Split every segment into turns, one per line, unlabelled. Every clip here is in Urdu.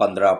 15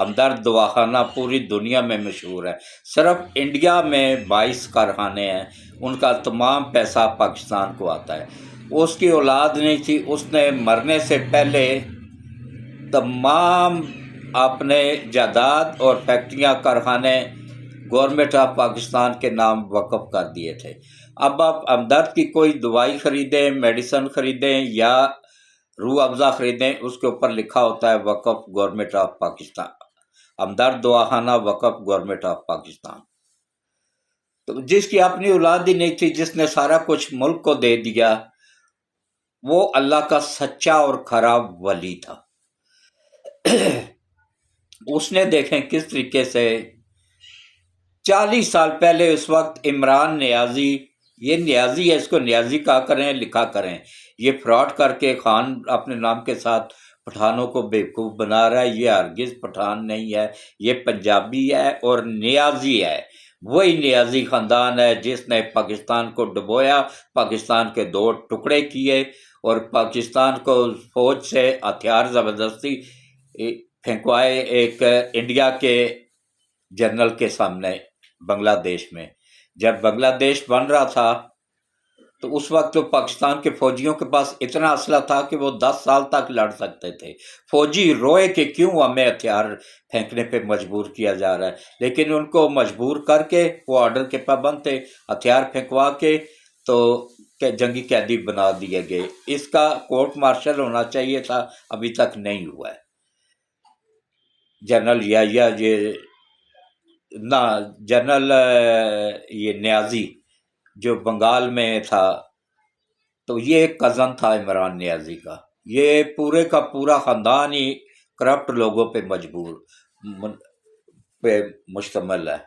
ہمدرد دواخانہ پوری دنیا میں مشہور ہے، صرف انڈیا میں 22 کارخانے ہیں، ان کا تمام پیسہ پاکستان کو آتا ہے۔ اس کی اولاد نہیں تھی، اس نے مرنے سے پہلے تمام اپنے جائیداد اور فیکٹریاں کارخانے گورنمنٹ آف پاکستان کے نام وقف کر دیے تھے۔ اب آپ ہمدرد کی کوئی دوائی خریدیں، میڈیسن خریدیں یا روح افزا خریدیں، اس کے اوپر لکھا ہوتا ہے وقف گورنمنٹ آف پاکستان، ہمدرد دواخانہ وقف گورنمنٹ آف پاکستان۔ تو جس کی اپنی اولاد ہی نہیں تھی، جس نے سارا کچھ ملک کو دے دیا، وہ اللہ کا سچا اور کھرا ولی تھا۔ اس نے دیکھیں کس طریقے سے 40 سال پہلے اس وقت عمران نیازی، یہ نیازی ہے، اس کو نیازی کہا کریں، لکھا کریں، یہ فراڈ کر کے خان اپنے نام کے ساتھ پٹھانوں کو بیوقوف بنا رہا ہے۔ یہ ہرگز پٹھان نہیں ہے، یہ پنجابی ہے اور نیازی ہے، وہی نیازی خاندان ہے جس نے پاکستان کو ڈبویا، پاکستان کے 2 ٹکڑے کیے اور پاکستان کو فوج سے ہتھیار زبردستی پھینکوائے ایک انڈیا کے جنرل کے سامنے بنگلہ دیش میں۔ جب بنگلہ دیش بن رہا تھا تو اس وقت تو پاکستان کے فوجیوں کے پاس اتنا اسلحہ تھا کہ وہ 10 سال تک لڑ سکتے تھے۔ فوجی روئے کہ کیوں ہمیں ہتھیار پھینکنے پہ مجبور کیا جا رہا ہے، لیکن ان کو مجبور کر کے وہ آرڈر کے پابند تھے، ہتھیار پھینکوا کے تو جنگی قیدی بنا دیے گئے۔ اس کا کورٹ مارشل ہونا چاہیے تھا، ابھی تک نہیں ہوا ہے۔ جنرل جنرل یہ نیازی جو بنگال میں تھا، تو یہ کزن تھا عمران نیازی کا۔ یہ پورے کا پورا خاندان ہی کرپٹ لوگوں پہ مشتمل ہے۔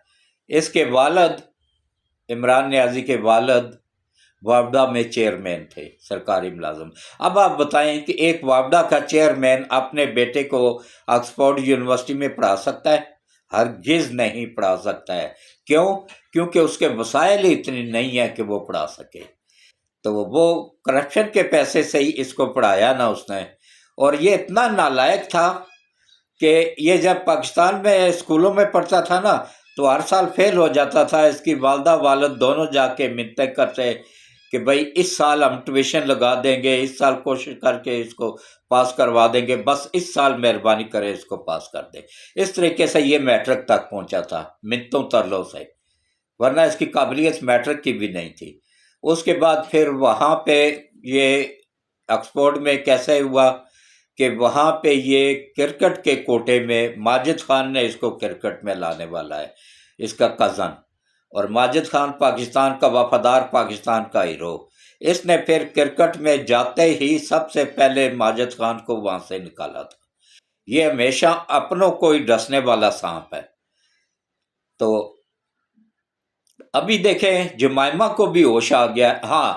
اس کے والد، عمران نیازی کے والد وابڈا میں چیئرمین تھے، سرکاری ملازم۔ اب آپ بتائیں کہ ایک وابڈا کا چیئرمین اپنے بیٹے کو آکسفورڈ یونیورسٹی میں پڑھا سکتا ہے؟ ہرگز نہیں پڑھا سکتا ہے۔ کیوں؟ کیونکہ اس کے وسائل اتنی نہیں ہیں کہ وہ پڑھا سکے۔ تو وہ کرپشن کے پیسے سے ہی اس کو پڑھایا نا اس نے۔ اور یہ اتنا نالائق تھا کہ یہ جب پاکستان میں اسکولوں میں پڑھتا تھا نا تو ہر سال فیل ہو جاتا تھا۔ اس کی والدہ والد دونوں جا کے منتیں کرتے کہ بھائی اس سال ہم ٹیوشن لگا دیں گے، اس سال کوشش کر کے اس کو پاس کروا دیں گے، بس اس سال مہربانی کرے اس کو پاس کر دیں۔ اس طریقے سے یہ میٹرک تک پہنچا تھا، منتوں ترلوں سے، ورنہ اس کی قابلیت میٹرک کی بھی نہیں تھی۔ اس کے بعد پھر وہاں پہ یہ آکسفورڈ میں کیسے ہوا کہ وہاں پہ یہ کرکٹ کے کوٹے میں ماجد خان نے اس کو کرکٹ میں لانے والا ہے، اس کا کزن، اور ماجد خان پاکستان کا وفادار، پاکستان کا ہیرو۔ اس نے پھر کرکٹ میں جاتے ہی سب سے پہلے ماجد خان کو وہاں سے نکالا تھا۔ یہ ہمیشہ اپنوں کو ہی ڈسنے والا سانپ ہے۔ تو ابھی دیکھیں جمائمہ کو بھی ہوش آ گیا۔ ہاں،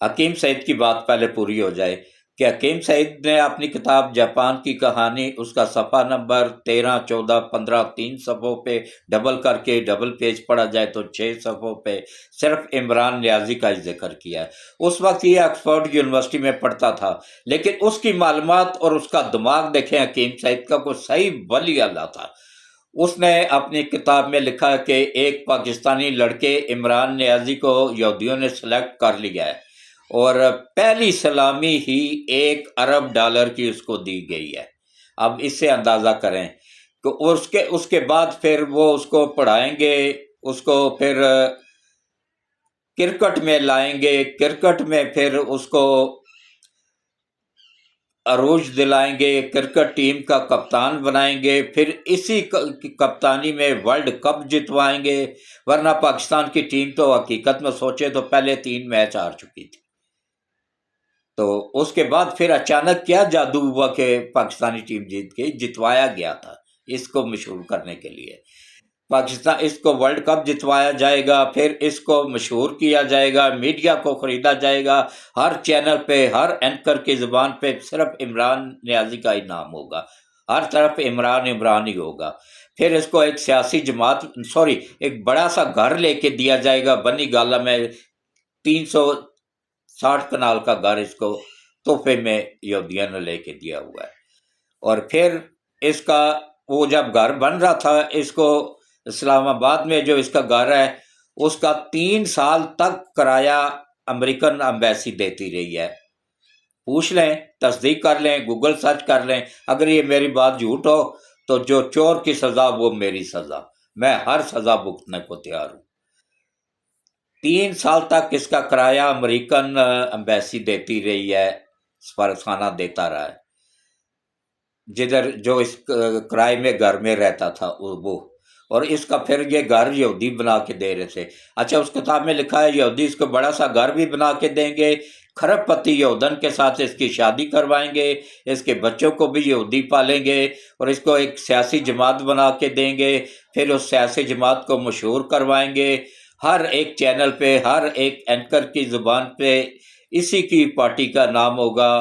حکیم سعید کی بات پہلے پوری ہو جائے کہ حکیم سعید نے اپنی کتاب جاپان کی کہانی، اس کا صفحہ نمبر 13، 14، 15، 3 صفحوں پہ ڈبل کر کے ڈبل پیج پڑھا جائے تو 6 صفحوں پہ صرف عمران نیازی کا ہی ذکر کیا ہے۔ اس وقت یہ آکسفورڈ یونیورسٹی میں پڑھتا تھا، لیکن اس کی معلومات اور اس کا دماغ دیکھیں حکیم سعید کا، کوئی صحیح ولی اللہ تھا۔ اس نے اپنی کتاب میں لکھا کہ ایک پاکستانی لڑکے عمران نیازی کو یہودیوں نے سلیکٹ کر لیا ہے اور پہلی سلامی ہی $1 ارب کی اس کو دی گئی ہے۔ اب اس سے اندازہ کریں کہ اس کے بعد پھر وہ اس کو پڑھائیں گے، اس کو پھر کرکٹ میں لائیں گے، کرکٹ میں پھر اس کو عروج دلائیں گے، کرکٹ ٹیم کا کپتان بنائیں گے، پھر اسی کپتانی میں ورلڈ کپ جتوائیں گے، ورنہ پاکستان کی ٹیم تو حقیقت میں سوچے تو پہلے 3 میچ ہار چکی تھی۔ تو اس کے بعد پھر اچانک کیا جادو ہوا کہ پاکستانی ٹیم جیت گئی، جتوایا گیا تھا اس کو مشہور کرنے کے لیے۔ پاکستان اس کو ورلڈ کپ جتوایا جائے گا، پھر اس کو مشہور کیا جائے گا، میڈیا کو خریدا جائے گا، ہر چینل پہ، ہر اینکر کی زبان پہ صرف عمران نیازی کا ہی نام ہوگا، ہر طرف عمران عمران ہی ہوگا۔ پھر اس کو ایک سیاسی جماعت، ایک بڑا سا گھر لے کے دیا جائے گا بنی گالا میں، 360 کنال کا گھر اس کو تحفے میں یہودیوں نے لے کے دیا ہوا ہے۔ اور پھر اس کا وہ جب گھر بن رہا تھا اس کو اسلام آباد میں جو اس کا گھر ہے اس کا 3 سال تک کرایہ امریکن ایمبیسی دیتی رہی ہے. پوچھ لیں، تصدیق کر لیں، گوگل سرچ کر لیں. اگر یہ میری بات جھوٹ ہو تو جو چور کی سزا وہ میری سزا، میں ہر سزا بھگتنے کو تیار ہوں. 3 سال تک اس کا کرایہ امریکن ایمبیسی دیتی رہی ہے، سفارتخانہ دیتا رہا ہے، جدھر جو اس کرائے میں گھر میں رہتا تھا وہ. اور اس کا پھر یہ گھر یہودی بنا کے دے رہے تھے. اچھا، اس کتاب میں لکھا ہے یہودی اس کو بڑا سا گھر بھی بنا کے دیں گے، کھرب پتی یہودن کے ساتھ اس کی شادی کروائیں گے، اس کے بچوں کو بھی یہودی پالیں گے، اور اس کو ایک سیاسی جماعت بنا کے دیں گے. پھر اس سیاسی جماعت کو مشہور کروائیں گے، ہر ایک چینل پہ، ہر ایک اینکر کی زبان پہ اسی کی پارٹی کا نام ہوگا.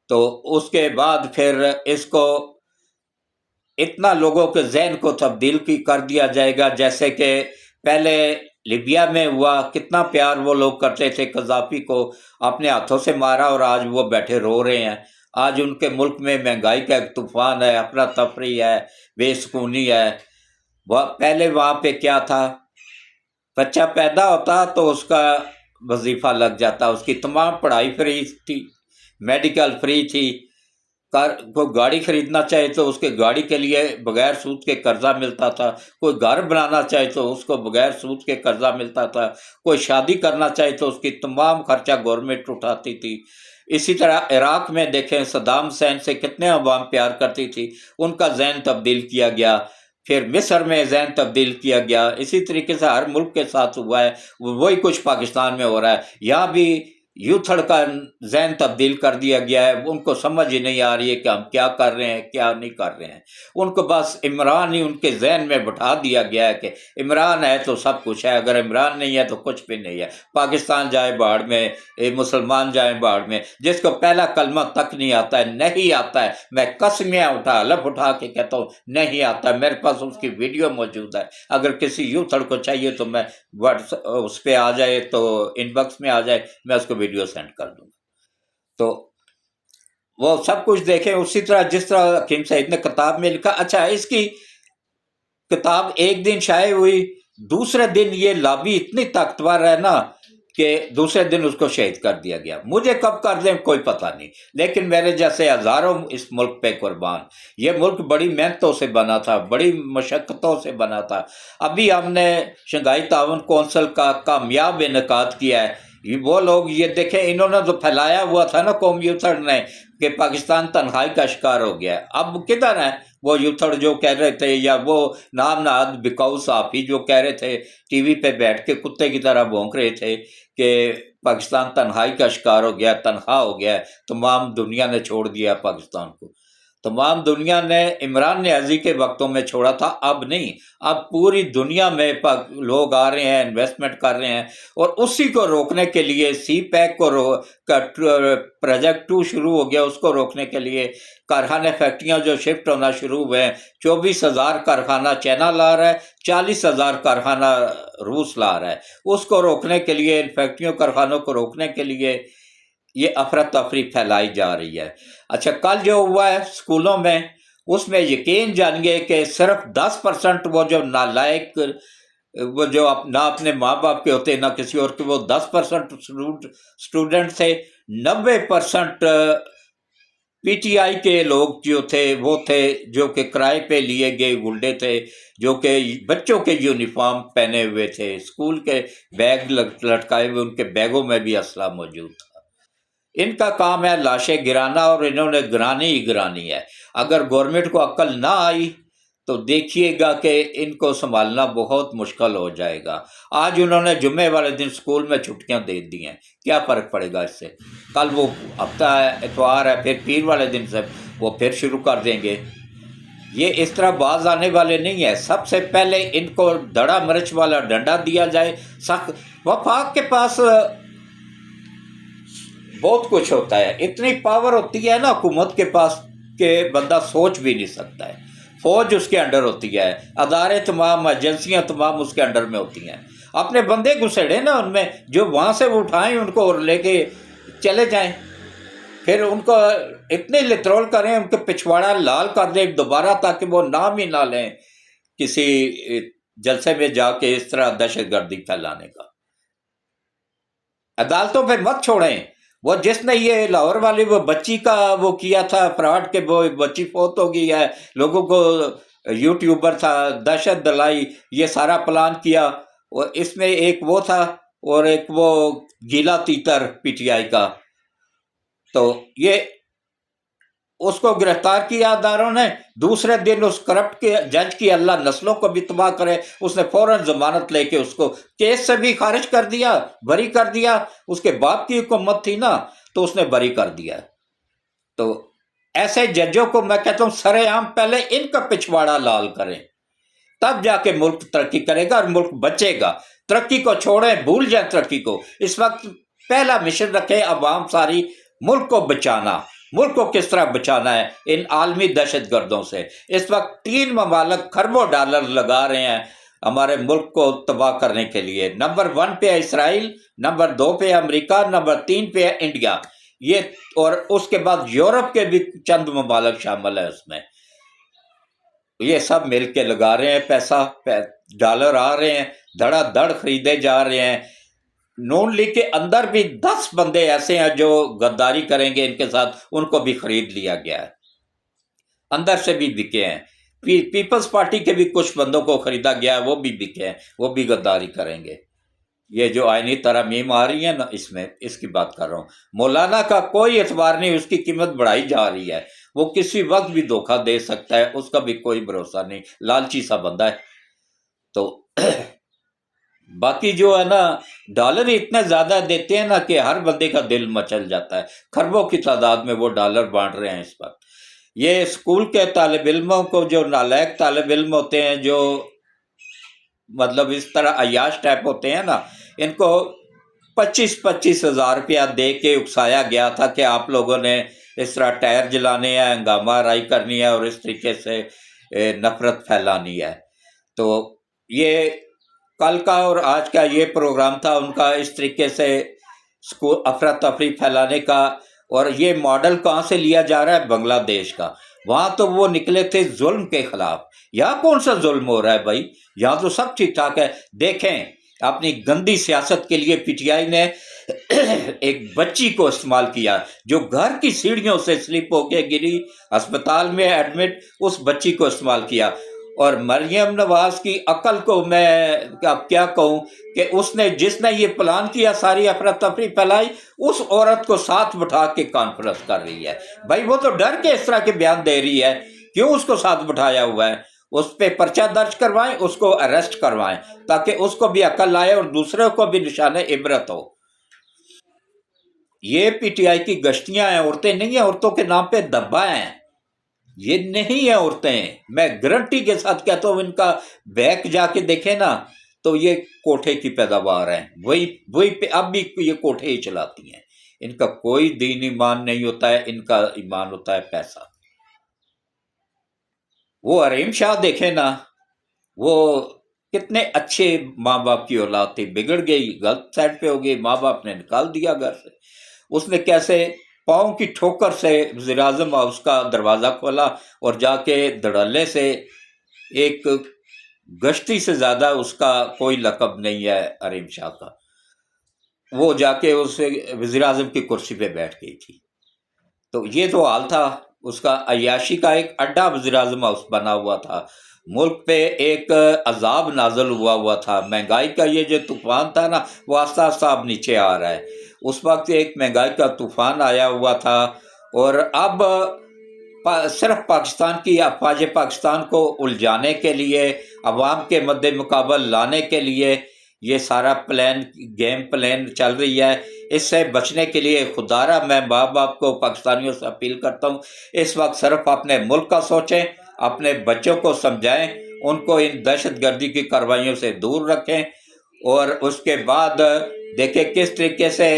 تو اس کے بعد پھر اس کو اتنا لوگوں کے ذہن کو تبدیل کر دیا جائے گا، جیسے کہ پہلے لیبیا میں ہوا، کتنا پیار وہ لوگ کرتے تھے، قذافی کو اپنے ہاتھوں سے مارا اور آج وہ بیٹھے رو رہے ہیں. آج ان کے ملک میں مہنگائی کا ایک طوفان ہے، افرا تفری ہے، بے سکونی ہے. پہلے وہاں پہ کیا تھا، بچہ پیدا ہوتا تو اس کا وظیفہ لگ جاتا، اس کی تمام پڑھائی فری تھی، میڈیکل فری تھی. کوئی گاڑی خریدنا چاہے تو اس کے گاڑی کے لیے بغیر سود کے قرضہ ملتا تھا، کوئی گھر بنانا چاہے تو اس کو بغیر سود کے قرضہ ملتا تھا، کوئی شادی کرنا چاہے تو اس کی تمام خرچہ گورنمنٹ اٹھاتی تھی. اسی طرح عراق میں دیکھیں صدام حسین سے کتنے عوام پیار کرتی تھی، ان کا ذہن تبدیل کیا گیا. پھر مصر میں ذہن تبدیل کیا گیا. اسی طریقے سے ہر ملک کے ساتھ ہوا ہے، وہی کچھ پاکستان میں ہو رہا ہے. یہاں بھی یوتھڑ کا ذہن تبدیل کر دیا گیا ہے. ان کو سمجھ ہی نہیں آ رہی ہے کہ ہم کیا کر رہے ہیں کیا نہیں کر رہے ہیں. ان کو بس عمران ہی ان کے ذہن میں بٹھا دیا گیا ہے کہ عمران ہے تو سب کچھ ہے، اگر عمران نہیں ہے تو کچھ بھی نہیں ہے. پاکستان جائے باڑ میں، مسلمان جائیں باڑ میں. جس کو پہلا کلمہ تک نہیں آتا ہے، نہیں آتا ہے، میں قسمیاں حلف اٹھا کے کہتا ہوں نہیں آتا ہے. میرے پاس اس کی ویڈیو موجود ہے، اگر کسی یوتھڑ کو چاہیے تو میں اس پہ آ جائے تو ان باکس میں آ جائے، میں اس کو ویڈیو سینڈ کر دوں گا. تو وہ سب کچھ دیکھیں. اسی طرح جس طرح حکیم سعید نے کتاب میں لکھا. اچھا، اس کی کتاب ایک دن شائع ہوئی، دوسرے دن یہ لابی اتنی طاقتور ہے نا کہ دوسرے دن اس کو شہید کر دیا گیا. مجھے کب کر دیں کوئی پتہ نہیں، لیکن میرے جیسے ہزاروں اس ملک پہ قربان. یہ ملک بڑی محنتوں سے بنا تھا، بڑی مشقتوں سے بنا تھا. ابھی ہم نے شنگھائی تعاون کونسل کا کامیاب انعقاد کیا ہے. وہ لوگ یہ دیکھیں، انہوں نے تو پھیلایا ہوا تھا نا قوم یوتھڑ نے کہ پاکستان تنہائی کا شکار ہو گیا ہے. اب کدھر ہیں وہ یوتھڑ جو کہہ رہے تھے، یا وہ نام نہاد بکاؤ صحافی جو کہہ رہے تھے، ٹی وی پہ بیٹھ کے کتے کی طرح بھونک رہے تھے کہ پاکستان تنہائی کا شکار ہو گیا، تنہا ہو گیا، تمام دنیا نے چھوڑ دیا پاکستان کو. تمام دنیا نے عمران نیازی کے وقتوں میں چھوڑا تھا، اب نہیں. اب پوری دنیا میں لوگ آ رہے ہیں، انویسٹمنٹ کر رہے ہیں، اور اسی کو روکنے کے لیے سی پیک کو پروجیکٹ 2 شروع ہو گیا. اس کو روکنے کے لیے کارخانے فیکٹریاں جو شفٹ ہونا شروع ہوئے ہیں، 24,000 کارخانہ چائنا لا رہا ہے، 40,000 کارخانہ روس لا رہا ہے. اس کو روکنے کے لیے، ان فیکٹریوں کارخانوں کو روکنے کے لیے یہ افراتفری پھیلائی جا رہی ہے. اچھا، کل جو ہوا ہے اسکولوں میں، اس میں یقین جانیے کہ صرف 10% وہ جو نالائق، وہ جو نہ اپنے ماں باپ کے ہوتے نہ کسی اور کے، وہ 10% اسٹوڈنٹ تھے. 90% پی ٹی آئی کے لوگ جو تھے وہ تھے جو کہ کرائے پہ لیے گئے گنڈے تھے، جو کہ بچوں کے یونیفارم پہنے ہوئے تھے، اسکول کے بیگ لٹکائے ہوئے، ان کے بیگوں میں بھی اسلحہ موجود تھا. ان کا کام ہے لاشیں گرانا، اور انہوں نے گرانی ہی گرانی ہے. اگر گورنمنٹ کو عقل نہ آئی تو دیکھیے گا کہ ان کو سنبھالنا بہت مشکل ہو جائے گا. آج انہوں نے جمعے والے دن اسکول میں چھٹیاں دے دی ہیں، کیا فرق پڑے گا اس سے؟ کل وہ ہفتہ ہے، اتوار ہے، پھر پیر والے دن سے وہ پھر شروع کر دیں گے. یہ اس طرح باز آنے والے نہیں ہیں. سب سے پہلے ان کو دڑا مرچ والا ڈنڈا دیا جائے. سخت وفاق کے پاس بہت کچھ ہوتا ہے، اتنی پاور ہوتی ہے نا حکومت کے پاس کہ بندہ سوچ بھی نہیں سکتا ہے. فوج اس کے انڈر ہوتی ہے، ادارے تمام، ایجنسیاں تمام اس کے انڈر میں ہوتی ہیں. اپنے بندے گھسیڑے نا ان میں، جو وہاں سے وہ اٹھائیں ان کو اور لے کے چلے جائیں. پھر ان کو اتنے لترول کریں، ان کے پچھواڑا لال کر دیں دوبارہ، تاکہ وہ نام ہی نہ لیں کسی جلسے میں جا کے اس طرح دہشت گردی پھیلانے کا۔ عدالتوں پہ مت چھوڑیں۔ وہ جس نے یہ لاہور والی وہ بچی کا وہ کیا تھا فراڈ، کے وہ بچی فوت ہو گئی ہے، لوگوں کو یوٹیوبر تھا، دہشت دلائی، یہ سارا پلان کیا، اور اس میں ایک وہ تھا اور ایک وہ گیلا تیتر پی ٹی آئی کا، تو یہ اس کو گرفتار کیا اداروں نے۔ دوسرے دن اس کرپٹ کے جج کی اللہ نسلوں کو بھی تباہ کرے، اس نے فوراً ضمانت لے کے اس کو کیس سے بھی خارج کر دیا، بری کر دیا۔ اس کے باپ کی حکومت تھی نا، تو اس نے بری کر دیا۔ تو ایسے ججوں کو میں کہتا ہوں سر عام پہلے ان کا پچھواڑا لال کریں، تب جا کے ملک ترقی کرے گا اور ملک بچے گا۔ ترقی کو چھوڑیں، بھول جائیں ترقی کو۔ اس وقت پہلا مشن رکھے عوام ساری ملک کو بچانا۔ ملک کو کس طرح بچانا ہے ان عالمی دہشت گردوں سے؟ اس وقت 3 ممالک کھربوں ڈالر لگا رہے ہیں ہمارے ملک کو تباہ کرنے کے لیے۔ نمبر 1 پہ ہے اسرائیل، نمبر 2 پہ ہے امریکہ، نمبر 3 پہ ہے انڈیا، یہ اور اس کے بعد یورپ کے بھی چند ممالک شامل ہیں اس میں۔ یہ سب مل کے لگا رہے ہیں پیسہ، ڈالر آ رہے ہیں، دھڑا دھڑ خریدے جا رہے ہیں۔ نون لیگ کے اندر بھی 10 بندے ایسے ہیں جو غداری کریں گے ان کے ساتھ، ان کو بھی خرید لیا گیا ہے، اندر سے بھی بکے ہیں۔ پیپلز پارٹی کے بھی کچھ بندوں کو خریدا گیا ہے، وہ بھی بکے ہیں، وہ بھی غداری کریں گے۔ یہ جو آئینی ترامیم آ رہی ہے نا، اس میں اس کی بات کر رہا ہوں۔ مولانا کا کوئی اعتبار نہیں، اس کی قیمت بڑھائی جا رہی ہے، وہ کسی وقت بھی دھوکہ دے سکتا ہے، اس کا بھی کوئی بھروسہ نہیں، لالچی سا بندہ ہے۔ تو باقی جو ہے نا، ڈالر اتنے زیادہ دیتے ہیں نا کہ ہر بندے کا دل مچل جاتا ہے، کھربوں کی تعداد میں وہ ڈالر بانٹ رہے ہیں اس وقت۔ یہ اسکول کے طالب علموں کو، جو نالائق طالب علم ہوتے ہیں، جو مطلب اس طرح عیاش ٹائپ ہوتے ہیں نا، ان کو 25-25 ہزار روپیہ دے کے اکسایا گیا تھا کہ آپ لوگوں نے اس طرح ٹائر جلانے ہیں، ہنگامہ آرائی کرنی ہے اور اس طریقے سے نفرت پھیلانی ہے۔ تو یہ کل کا اور آج کا یہ پروگرام تھا ان کا، اس طریقے سے افراتفری پھیلانے کا۔ اور یہ ماڈل کہاں سے لیا جا رہا ہے؟ بنگلہ دیش کا۔ وہاں تو وہ نکلے تھے ظلم کے خلاف، یہاں کون سا ظلم ہو رہا ہے بھائی؟ یہاں تو سب ٹھیک ٹھاک ہے۔ دیکھیں اپنی گندی سیاست کے لیے پی ٹی آئی نے ایک بچی کو استعمال کیا جو گھر کی سیڑھیوں سے سلپ ہو کے گری، ہسپتال میں ایڈمٹ، اس بچی کو استعمال کیا۔ اور مریم نواز کی عقل کو میں اب کیا کہوں کہ اس نے، جس نے یہ پلان کیا، ساری افراتفری پھیلائی، اس عورت کو ساتھ بٹھا کے کانفرنس کر رہی ہے۔ بھائی وہ تو ڈر کے اس طرح کے بیان دے رہی ہے، کیوں اس کو ساتھ بٹھایا ہوا ہے؟ اس پہ پرچہ درج کروائیں، اس کو اریسٹ کروائیں، تاکہ اس کو بھی عقل آئے اور دوسروں کو بھی نشان عبرت ہو۔ یہ پی ٹی آئی کی گشتیاں ہیں، عورتیں نہیں ہیں، عورتوں کے نام پہ دبا ہیں، یہ نہیں ہیں عورتیں۔ میں گارنٹی کے ساتھ کہتا ہوں، ان کا بیک جا کے دیکھیں نا تو یہ کوٹھے کی پیداوار ہیں، وہی پہ اب بھی یہ کوٹھے ہی چلاتی ہیں۔ ان کا کوئی دین ایمان نہیں ہوتا ہے، ان کا ایمان ہوتا ہے پیسہ۔ وہ حریم شاہ دیکھیں نا، وہ کتنے اچھے ماں باپ کی اولاد تھی، بگڑ گئی، غلط سائڈ پہ ہو گئی، ماں باپ نے نکال دیا گھر سے۔ اس نے کیسے پاؤں کی ٹھوکر سے وزیر اعظم ہاؤس کا دروازہ کھولا اور جا کے دھڑلے سے، ایک گشتی سے زیادہ اس کا کوئی لقب نہیں ہے حریم شاہ کا، وہ جا کے اس وزیر اعظم کی کرسی پہ بیٹھ گئی تھی۔ تو یہ تو حال تھا اس کا۔ عیاشی کا ایک اڈا وزیر اعظم ہاؤس بنا ہوا تھا، ملک پہ ایک عذاب نازل ہوا تھا، مہنگائی کا یہ جو طوفان تھا نا، وہ آہستہ آہستہ اب نیچے آ رہا ہے۔ اس وقت ایک مہنگائی کا طوفان آیا ہوا تھا، اور اب صرف پاکستان کی افواج پاکستان کو الجھانے کے لیے، عوام کے مد مقابل لانے کے لیے یہ سارا گیم پلان چل رہی ہے۔ اس سے بچنے کے لیے خدارہ میں ماں باپ کو، پاکستانیوں سے اپیل کرتا ہوں، اس وقت صرف اپنے ملک کا سوچیں، اپنے بچوں کو سمجھائیں، ان کو ان دہشت گردی کی کارروائیوں سے دور رکھیں، اور اس کے بعد دیکھیں کس طریقے سے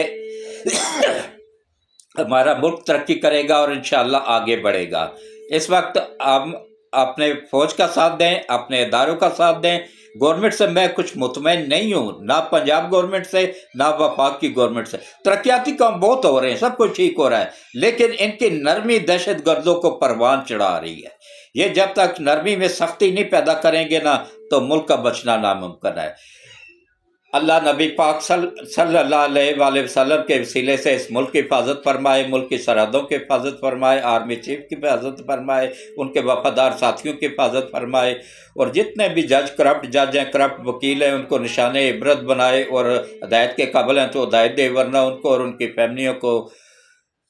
ہمارا ملک ترقی کرے گا اور انشاءاللہ آگے بڑھے گا۔ اس وقت ہم اپنے فوج کا ساتھ دیں، اپنے اداروں کا ساتھ دیں، گورنمنٹ سے میں کچھ مطمئن نہیں ہوں، نہ پنجاب گورنمنٹ سے نہ وفاق کی گورنمنٹ سے۔ ترقیاتی کام بہت ہو رہے ہیں، سب کچھ ٹھیک ہو رہا ہے، لیکن ان کی نرمی دہشت گردوں کو پروان چڑھا رہی ہے۔ یہ جب تک نرمی میں سختی نہیں پیدا کریں گے نا تو ملک کا بچنا ناممکن ہے۔ اللہ نبی پاک صلی اللہ علیہ وآلہ وسلم کے وسیلے سے اس ملک کی حفاظت فرمائے، ملک کی سرحدوں کی حفاظت فرمائے، آرمی چیف کی حفاظت فرمائے، ان کے وفادار ساتھیوں کی حفاظت فرمائے، اور جتنے بھی کرپٹ جج ہیں، کرپٹ وکیل ہیں، ان کو نشان عبرت بنائے، اور ہدایت کے قابل ہیں تو ہدایت دے، ورنہ ان کو اور ان کی فیملیوں کو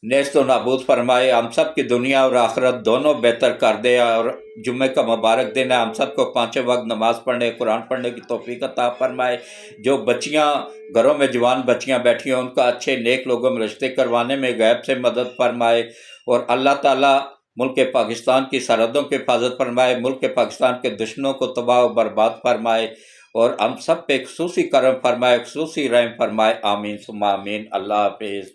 نیست و نابود فرمائے۔ ہم سب کی دنیا اور آخرت دونوں بہتر کر دے، اور جمعے کا مبارک دن ہے، ہم سب کو 5 وقت نماز پڑھنے، قرآن پڑھنے کی توفیق عطا فرمائے۔ جو بچیاں گھروں میں جوان بچیاں بیٹھی ہیں ان کا اچھے نیک لوگوں میں رشتے کروانے میں غیب سے مدد فرمائے، اور اللہ تعالیٰ ملک پاکستان کی سرحدوں کی حفاظت فرمائے، ملک پاکستان کے دشمنوں کو تباہ و برباد فرمائے، اور ہم سب پہ خصوصی کرم فرمائے، خصوصی رحم فرمائے، آمین ثم آمین۔ اللہ حافظ۔